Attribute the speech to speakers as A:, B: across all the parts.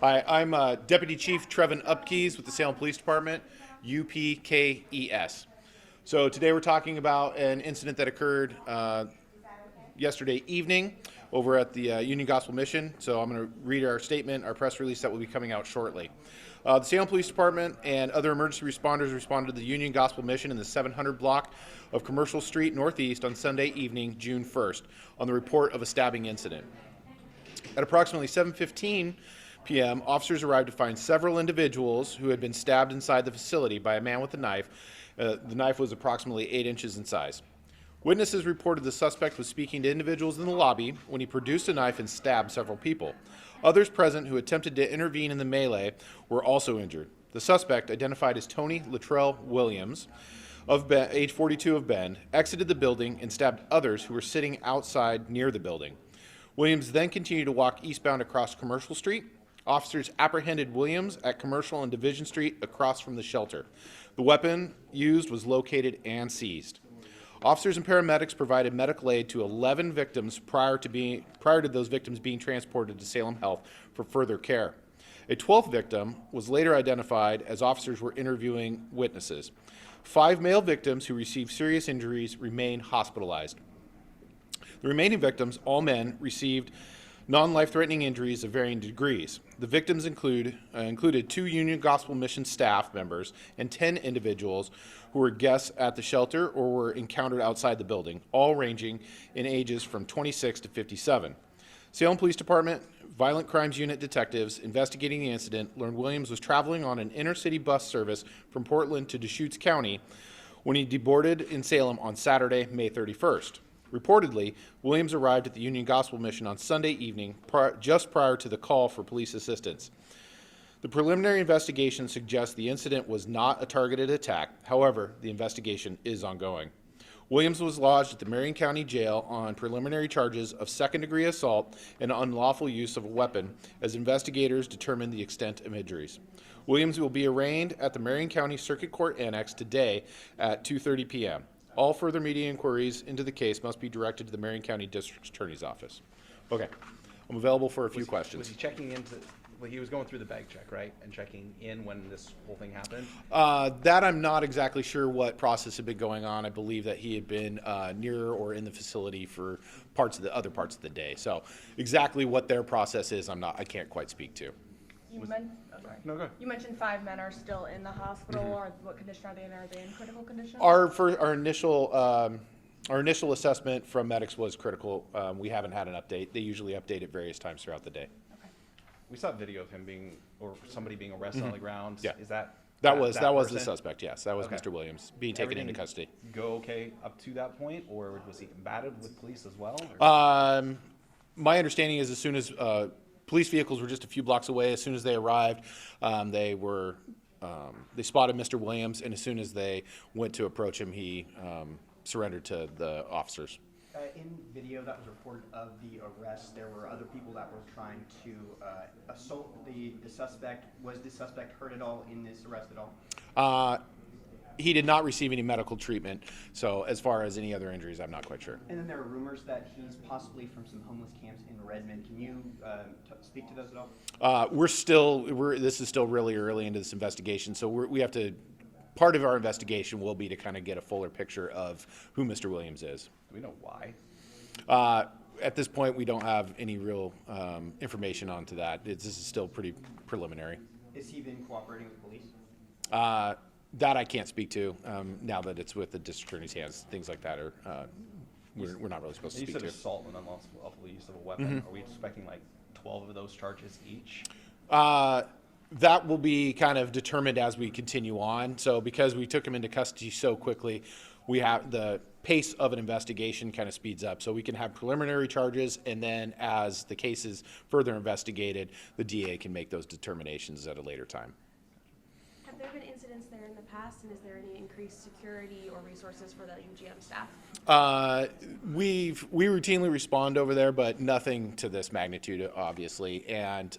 A: Hi, I'm Deputy Chief Trevin Upkeys with the Salem Police Department, UPKES. So today we're talking about an incident that occurred yesterday evening over at the Union Gospel Mission. So I'm going to read our statement, our press release that will be coming out shortly. The Salem Police Department and other emergency responders responded to the Union Gospel Mission in the 700 block of Commercial Street Northeast on Sunday evening, June 1st, on the report of a stabbing incident. At approximately 7:15 p.m., officers arrived to find several individuals who had been stabbed inside the facility by a man with a knife. The knife was approximately 8 inches in size. Witnesses reported the suspect was speaking to individuals in the lobby when he produced a knife and stabbed several people. Others present who attempted to intervene in the melee were also injured. The suspect, identified as Tony Latrell Williams, age 42 of Bend, exited the building and stabbed others who were sitting outside near the building. Williams then continued to walk eastbound across Commercial Street. Officers apprehended Williams at Commercial and Division Street across from the shelter. The weapon used was located and seized. Officers and paramedics provided medical aid to 11 victims prior to those victims being transported to Salem Health for further care. A 12th victim was later identified as officers were interviewing witnesses. 5 male victims who received serious injuries remain hospitalized. The remaining victims, all men, received non-life-threatening injuries of varying degrees. The victims included 2 Union Gospel Mission staff members and 10 individuals who were guests at the shelter or were encountered outside the building, all ranging in ages from 26 to 57. Salem Police Department Violent Crimes Unit detectives investigating the incident learned Williams was traveling on an inner-city bus service from Portland to Deschutes County when he deboarded in Salem on Saturday, May 31st. Reportedly, Williams arrived at the Union Gospel Mission on Sunday evening, just prior to the call for police assistance. The preliminary investigation suggests the incident was not a targeted attack. However, the investigation is ongoing. Williams was lodged at the Marion County Jail on preliminary charges of second-degree assault and unlawful use of a weapon as investigators determine the extent of injuries. Williams will be arraigned at the Marion County Circuit Court Annex today at 2:30 p.m. All further media inquiries into the case must be directed to the Marion County District Attorney's Office. Okay, I'm available for a few questions.
B: Was he checking into? Well, he was going through the bag check, right, and checking in when this whole thing happened.
A: That I'm not exactly sure what process had been going on. I believe that he had been near or in the facility for other parts of the day. So exactly what their process is, I can't quite speak to.
B: No, go ahead.
C: You mentioned 5 men are still in the hospital. Or what condition are they in? Are they in critical condition?
A: Our initial assessment from medics was critical. We haven't had an update. They usually update at various times throughout the day.
C: Okay.
B: We saw a video of him somebody being arrested on the ground.
A: Yeah.
B: Is that
A: was the suspect? Yes, that was
B: Okay.
A: Mr. Williams being taken into custody.
B: Go okay up to that point, or was he combative with police as well?
A: My understanding is as soon as police vehicles were just a few blocks away, as soon as they arrived, they spotted Mr. Williams, and as soon as they went to approach him, he surrendered to the officers.
D: In video that was reported of the arrest, there were other people that were trying to assault the suspect. Was the suspect hurt at all in this arrest at all?
A: He did not receive any medical treatment, so as far as any other injuries, I'm not quite sure.
D: And then there are rumors that he's possibly from some homeless camps in Redmond. Can you speak to those at all?
A: This is still really early into this investigation, so part of our investigation will be to kind of get a fuller picture of who Mr. Williams is.
B: Do we know why?
A: At this point, we don't have any real information onto that. This is still pretty preliminary.
D: Has he been cooperating with police?
A: That I can't speak to now that it's with the district attorney's hands. Things like that are we're not really supposed to speak
B: You said
A: to.
B: assault and unlawful use of a weapon. Are we expecting like 12 of those charges each?
A: That will be kind of determined as we continue on. So because we took him into custody so quickly, we have the pace of an investigation kind of speeds up. So we can have preliminary charges, and then as the case is further investigated, the DA can make those determinations at a later time.
C: Have there been incidents there in the past, and is there any increased security or resources for the UGM staff?
A: We routinely respond over there, but nothing to this magnitude, obviously. And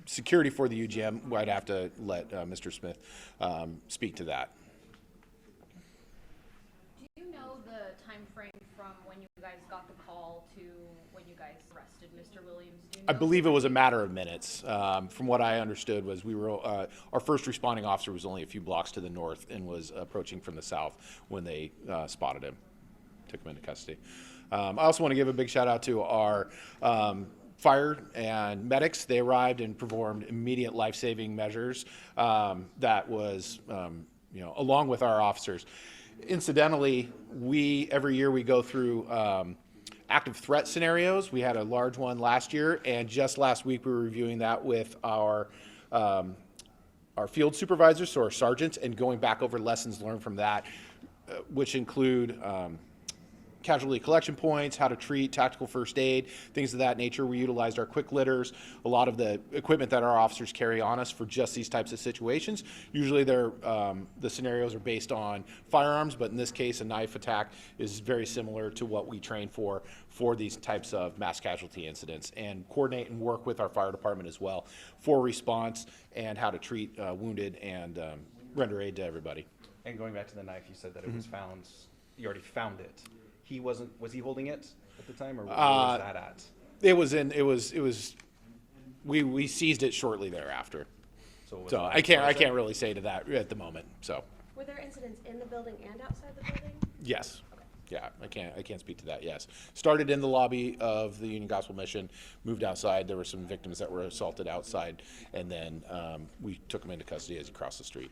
A: security for the UGM, I'd have to let Mr. Smith speak to that.
E: Do you know the time frame from when you guys got the call to when you guys arrested Mr. Williams? Do you
A: I
E: know?
A: believe it was a matter of minutes. From what I understood was our first responding officer was only a few blocks to the north and was approaching from the south when they spotted him, took him into custody. I also want to give a big shout out to our fire and medics. They arrived and performed immediate life-saving measures that was, along with our officers. Incidentally, every year we go through active threat scenarios. We had a large one last year, and just last week we were reviewing that with our field supervisors, so our sergeants, and going back over lessons learned from that, which include casualty collection points, how to treat, tactical first aid, things of that nature. We utilized our quick litters, a lot of the equipment that our officers carry on us for just these types of situations. Usually the scenarios are based on firearms, but in this case, a knife attack is very similar to what we train for these types of mass casualty incidents, and coordinate and work with our fire department as well for response and how to treat wounded and render aid to everybody.
B: And going back to the knife, you said that it was found, you already found it. Was he holding it at the time, or where was that at?
A: We seized it shortly thereafter.
B: So,
A: So I can't really say to that at the moment. So
C: Were there incidents in the building and outside the building?
A: yes, yeah, I can't speak to that. Yes, started in the lobby of the Union Gospel Mission, moved outside. There were some victims that were assaulted outside, and then we took them into custody as he crossed the street.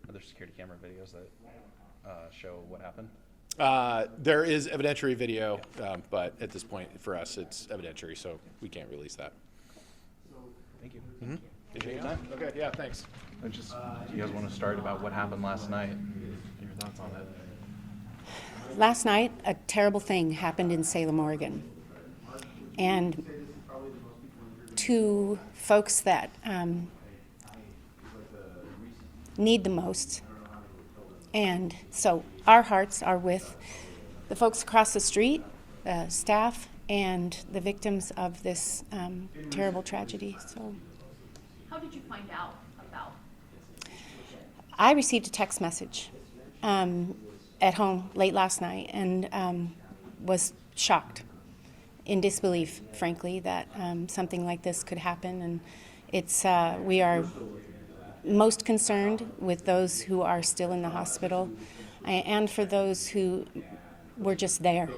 B: Are there security camera videos that show what happened?
A: There is evidentiary video, but at this point for us it's evidentiary, so we can't release that.
B: Thank you.
A: Appreciate your time. Okay, yeah, thanks.
B: Do you guys want to start about what happened last night? Your thoughts on it?
F: Last night, a terrible thing happened in Salem, Oregon. And to folks that need the most. And so our hearts are with the folks across the street, staff, and the victims of this terrible tragedy. So,
E: How did you find out about?
F: I received a text message at home late last night and was shocked, in disbelief, frankly, that something like this could happen. And we are most concerned with those who are still in the hospital and for those who were just there.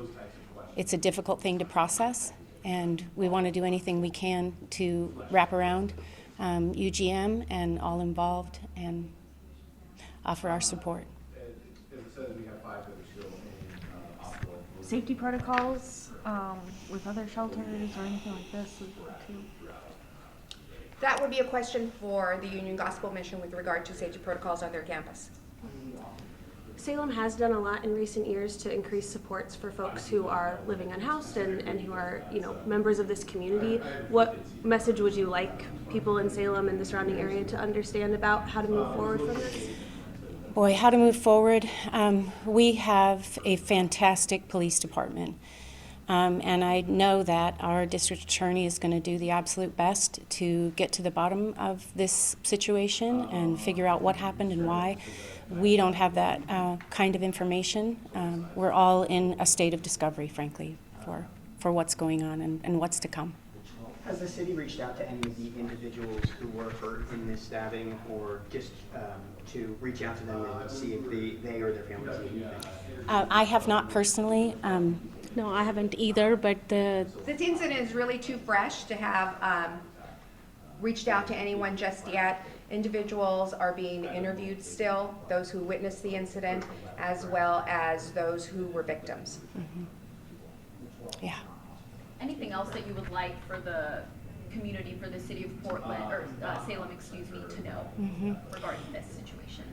F: It's a difficult thing to process, and we want to do anything we can to wrap around UGM and all involved and offer our support.
G: Safety protocols with other shelters or anything like this would work too.
H: That would be a question for the Union Gospel Mission with regard to safety protocols on their campus.
C: Salem has done a lot in recent years to increase supports for folks who are living unhoused and who are, members of this community. What message would you like people in Salem and the surrounding area to understand about how to move forward from this?
F: Boy, how to move forward. We have a fantastic police department. And I know that our district attorney is going to do the absolute best to get to the bottom of this situation and figure out what happened and why. We don't have that kind of information. We're all in a state of discovery, frankly, for what's going on and what's to come.
D: Has the city reached out to any of the individuals who were hurt in this stabbing, or just to reach out to them and see if they or their families need anything?
F: I have not personally.
G: No, I haven't either, but
H: This incident is really too fresh to have reached out to anyone just yet. Individuals are being interviewed still, those who witnessed the incident, as well as those who were victims.
F: Mm-hmm. Yeah.
E: Anything else that you would like for the community, for the city of Portland, or Salem, to know regarding this situation?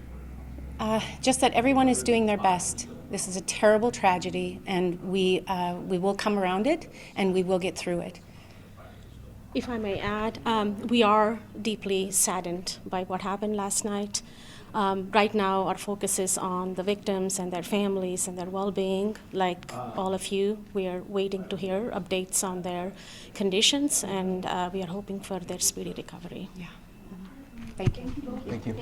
F: Just that everyone is doing their best. This is a terrible tragedy, and we will come around it, and we will get through it.
G: if I may add, we are deeply saddened by what happened last night. Right now, our focus is on the victims and their families and their well-being. Like all of you, we are waiting to hear updates on their conditions, and we are hoping for their speedy recovery.
F: Yeah. Thank you.
B: Thank you.